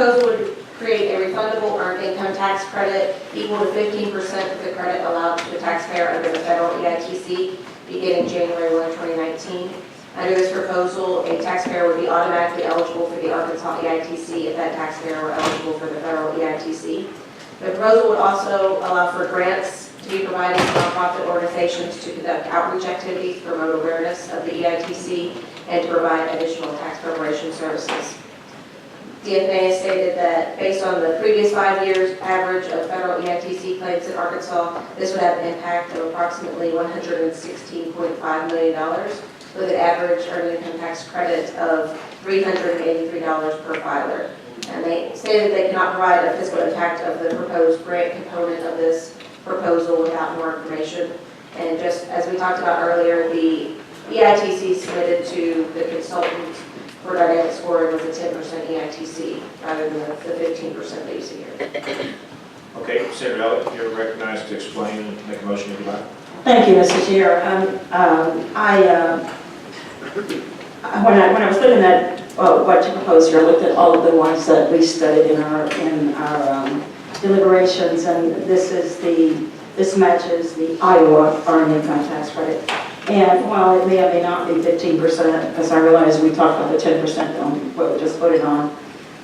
proposal would create a refundable earned income tax credit equal to 15% of the credit allowed to the taxpayer under the federal EITC beginning January 1, 2019. Under this proposal, a taxpayer would be automatically eligible for the Arkansas EITC if that taxpayer were eligible for the federal EITC. The proposal would also allow for grants to be provided to nonprofit organizations to conduct outreach activities to promote awareness of the EITC and to provide additional tax preparation services. DFA has stated that based on the previous 5 years average of federal EITC claims in Arkansas, this would have an impact of approximately $116.5 million with an average earned income tax credit of $383 per filer. And they stated they cannot provide a fiscal impact of the proposed grant component of this proposal without more information. And just as we talked about earlier, the EITC submitted to the consultant for dynamic scoring was a 10% EITC rather than the 15% that you see here. Okay, Senator Elliott, you're recognized to explain and make a motion if you like. Thank you, Mr. Chair. When I was looking at what you proposed here, I looked at all of the ones that we studied in our deliberations, and this matches the Iowa earned income tax credit. And while it may or may not be 15%, because I realize we talked about the 10% on what we just voted on,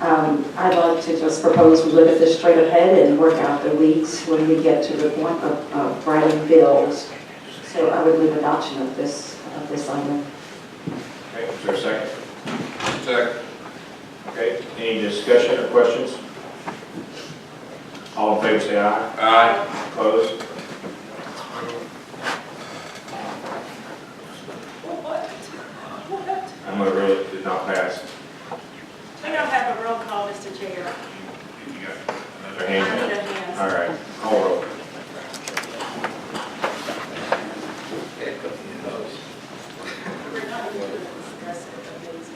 I'd like to just propose we look at this straight ahead and work out the weeks when we get to the point of writing bills. So I would move adoption of this item. Okay, is there a second? Second. Okay, any discussion or questions? All in favor say aye. Aye. Opposed? I'm going to rule it did not pass. We don't have a roll call, Mr. Chair. You got another Your hand. I need a hand. All right, call roll. We're not going to discuss it, please.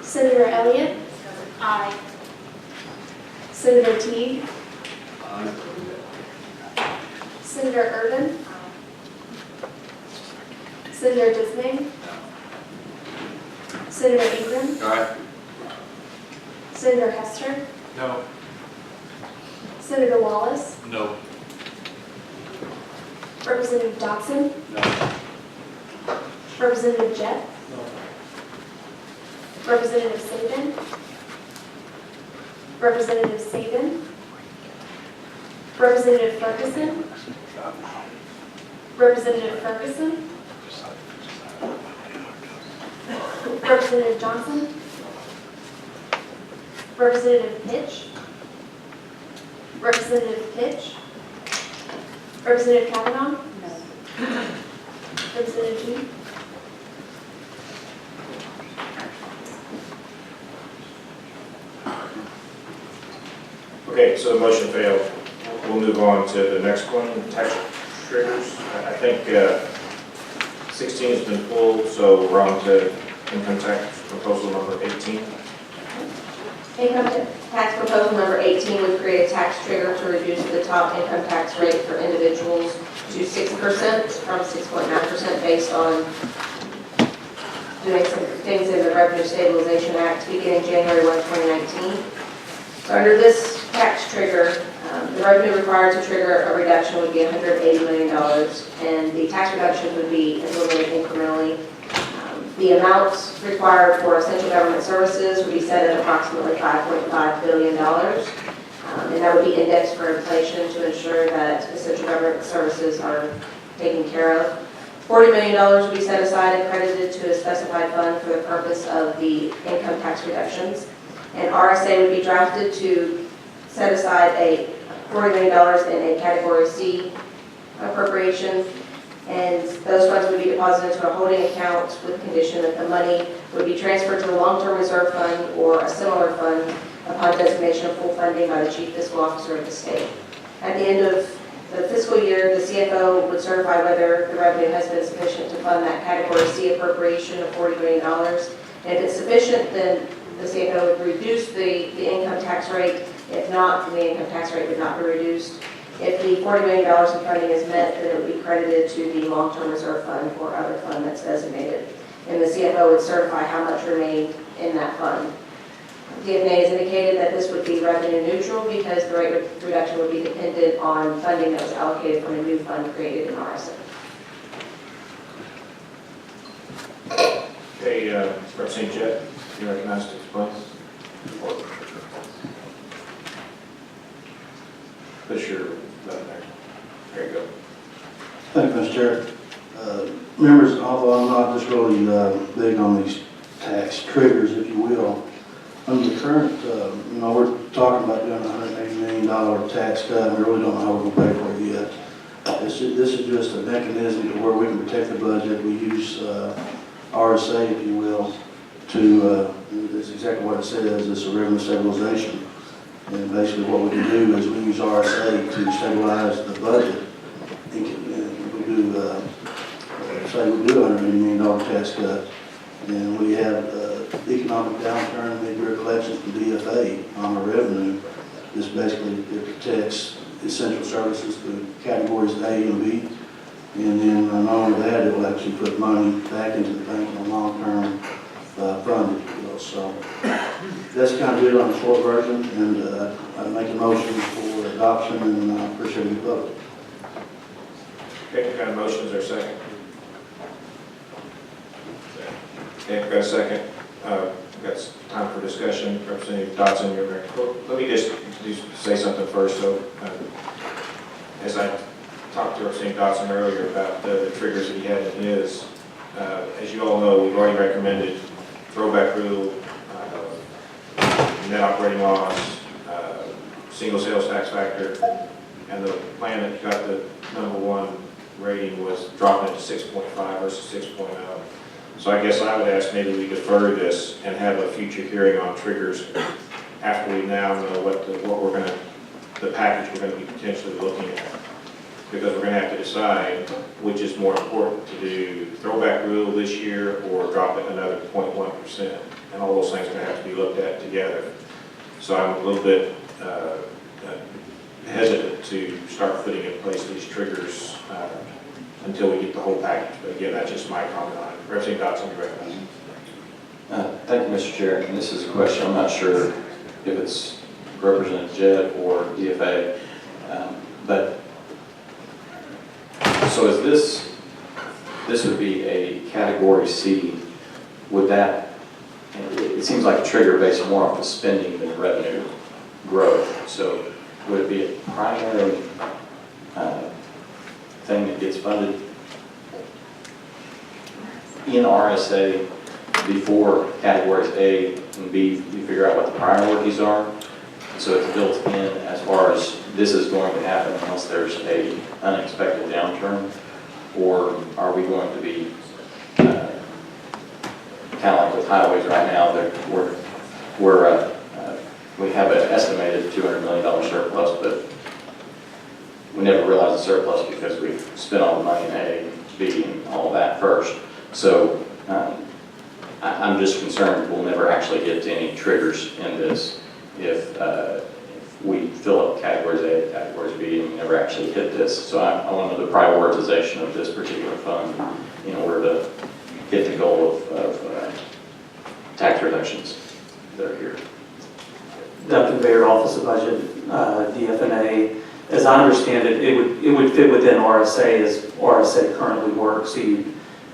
Senator Elliott? Aye. Senator Teague? Senator Urban? Senator Disney? Senator Ingram? Aye. Senator Hester? No. Senator Wallace? No. Representative Dodson? No. Representative Jett? Representative Sabin? Representative Sabin? Representative Ferguson? Representative Ferguson? Representative Johnson? Representative Pitch? Representative Pitch? Representative Kavanaugh? No. Representative Heath? Okay, so the motion failed. We'll move on to the next one, tax triggers. I think 16 has been pulled, so we're on to income tax proposal number 18. Income tax proposal number 18 would create a tax trigger to reduce the top income tax rate for individuals to 6% from 6.9% based on doing some things in the Revenue Stabilization Act beginning January 1, 2019. So under this tax trigger, the revenue required to trigger a reduction would be $180 million, and the tax reduction would be implemented incrementally. The amounts required for essential government services would be set at approximately $5.5 billion, and that would be indexed for inflation to ensure that essential government services are taken care of. $40 million would be set aside and credited to a specified fund for the purpose of the income tax reductions. And RSA would be drafted to set aside a $40 million in a Category C appropriation, and those funds would be deposited into a holding account with condition that the money would be transferred to the long-term reserve fund or a similar fund upon designation of full funding by the Chief Fiscal Officer of the state. At the end of the fiscal year, the CFO would certify whether the revenue has been sufficient to fund that Category C appropriation of $40 million. And if it's sufficient, then the CFO would reduce the income tax rate. If not, then the income tax rate would not be reduced. If the $40 million in funding is met, then it would be credited to the long-term reserve fund or other fund that's designated. And the CFO would certify how much remained in that fund. DFNA has indicated that this would be revenue neutral because the rate reduction would be dependent on funding that was allocated from a new fund created in RSA. Okay, Representative Jett, you recognized to explain? Push your button there. There you go. Thank you, Mr. Chair. Members, although I'm not just really big on these tax triggers, if you will, under the current, we're talking about doing a $180 million tax cut, and we really don't know how we're going to pay for it yet. This is just a mechanism to where we can protect the budget. We use RSA, if you will, to, that's exactly what it says, it's a revenue stabilization. And basically what we can do is we use RSA to stabilize the budget. And we do, say we do a $180 million tax cut, and we have economic downturn, mid-year collections from DFA on our revenue. This basically it protects essential services to categories A and B. And then not only that, it will actually put money back into the bank on long-term fund, if you will. So that's kind of it on the short version, and I make a motion for adoption, and I appreciate your vote. Okay, we've got a motion, is there a second? Okay, we've got a second. We've got time for discussion. Representative Dodson, you're very cool. Let me just say something first. So, as I talked to Representative Dodson earlier about the triggers that he had in his, as you all know, we've already recommended throwback rule, net operating loss, single sales tax factor, and the plan that got the #1 rating was dropping it to 6.5 versus 6.0. So I guess I would ask maybe we defer this and have a future hearing on triggers after we now know what the package we're going to be potentially looking at. Because we're going to have to decide which is more important to do throwback rule this year or drop it another 0.1%. And all those things are going to have to be looked at together. So I'm a little bit hesitant to start putting in place these triggers until we get the whole package. But again, that's just my comment on it. Representative Dodson, you recommend? Thank you, Mr. Chair. And this is a question, I'm not sure if it's Representative Jett or DFA, but so is this would be a category C, would that, it seems like a trigger based more off the spending than revenue growth. So would it be a primary thing that gets funded in RSA before categories A and B, you figure out what the priorities are? So it's built in as far as this is going to happen unless there's a unexpected downturn, or are we going to be kind of like with highways right now, that we have an estimated $200 million surplus, but we never realize the surplus because we've spent all the money in A, B, and all that first. So I'm just concerned we'll never actually get to any triggers in this if we fill up categories A, categories B, and we never actually hit this. So I want the prioritization of this particular fund in order to hit the goal of tax reductions that are here. Dr. Bayer, Office of Budget, DFNA. As I understand it, it would fit within RSA as RSA currently works. So you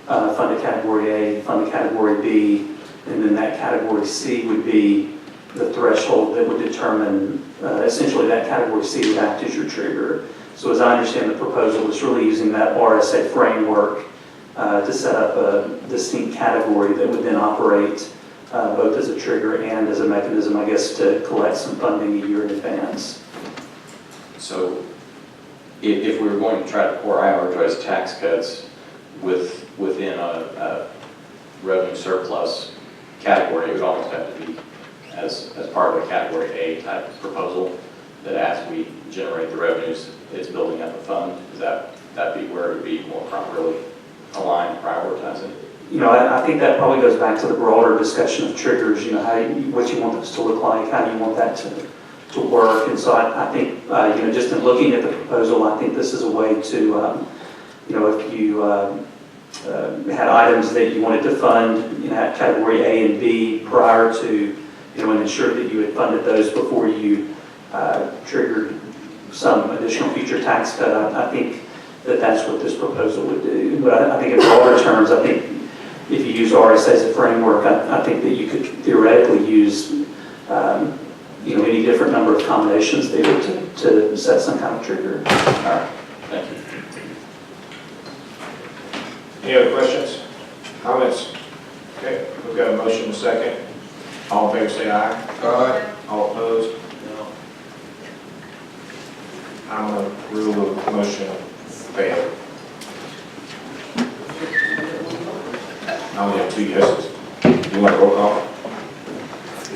fund a category A, fund a category B, and then that category C would be the threshold that would determine, essentially that category C would act as your trigger. So as I understand the proposal, it's really using that RSA framework to set up a distinct category that would then operate both as a trigger and as a mechanism, I guess, to collect some funding a year in advance. So if we were going to try to prioritize tax cuts within a revenue surplus category, it would almost have to be as part of a category A type proposal, that as we generate the revenues, it's building up a fund. Is that'd be where it would be more properly aligned, prioritizing? You know, I think that probably goes back to the broader discussion of triggers. You know, what you want this to look like, how do you want that to work. And so I think, just in looking at the proposal, I think this is a way to, if you had items that you wanted to fund, at category A and B prior to, and ensure that you had funded those before you triggered some additional future tax cut. I think that's what this proposal would do. But I think in broader terms, I think if you use RSA as a framework, I think that you could theoretically use, any different number of combinations there to set some kind of trigger. All right, thank you. Any other questions, comments? Okay, we've got a motion and a second. All in favor say aye. Aye. All opposed? No. I'm going to rule the motion failed. I only have 2 yeses. You want a roll call?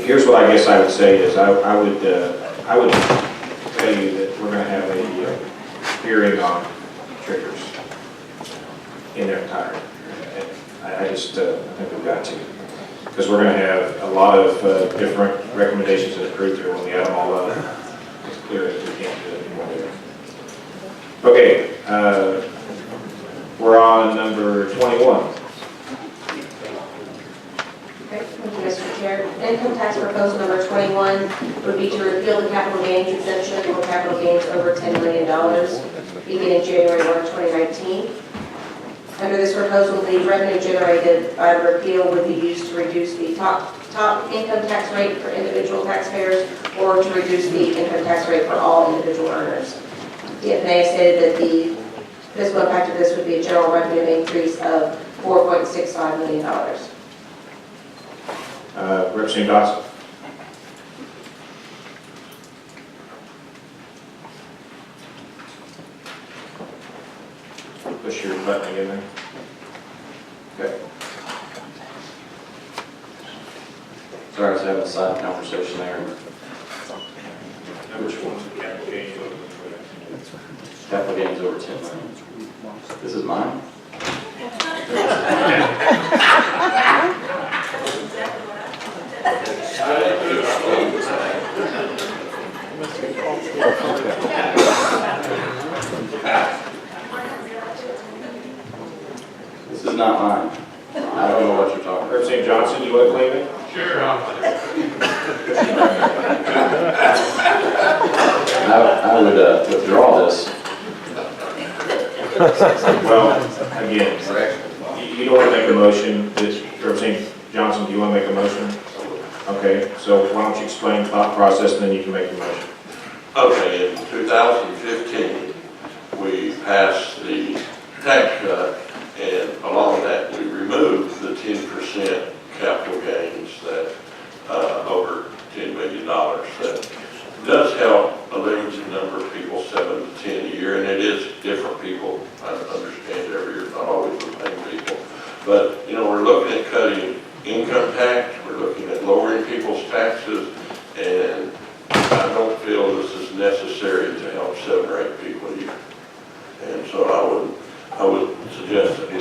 Here's what I guess I would say is I would tell you that we're going to have a hearing on triggers in their entirety. I think we've got to. Because we're going to have a lot of different recommendations that approved here. When we add them all up, it's clear that we can't do it anymore. Okay, we're on number 21. Okay, thank you, Mr. Chair. Income tax proposal number 21 would be to repeal the capital gains exemption for capital gains over $10 million beginning January 1, 2019. Under this proposal, the revenue generated by the repeal would be used to reduce the top income tax rate for individual taxpayers or to reduce the income tax rate for all individual earners. The FNA stated that the fiscal impact of this would be a general revenue increase of $4.65 million. Representative Dawson. Push your button again there. Okay. Sorry, I was having a side conversation there. Which one? Capital gains over Capital gains over 10 million. This is mine? This is not mine. I don't know what you're talking about. Representative Johnson, you want to claim it? Sure, I'll I would withdraw this. Well, again, you don't want to make a motion. Representative Johnson, do you want to make a motion? Okay, so why don't you explain the thought process and then you can make the motion. Okay, in 2015, we passed the tax cut, and along that, we removed the 10% capital gains that, over $10 million. That does help a limited number of people, 7 to 10 a year, and it is different people. I understand every year, not always the same people. But, we're looking at cutting income tax, we're looking at lowering people's taxes, and I don't feel this is necessary to help 7 or 8 people a year. And so I would suggest that we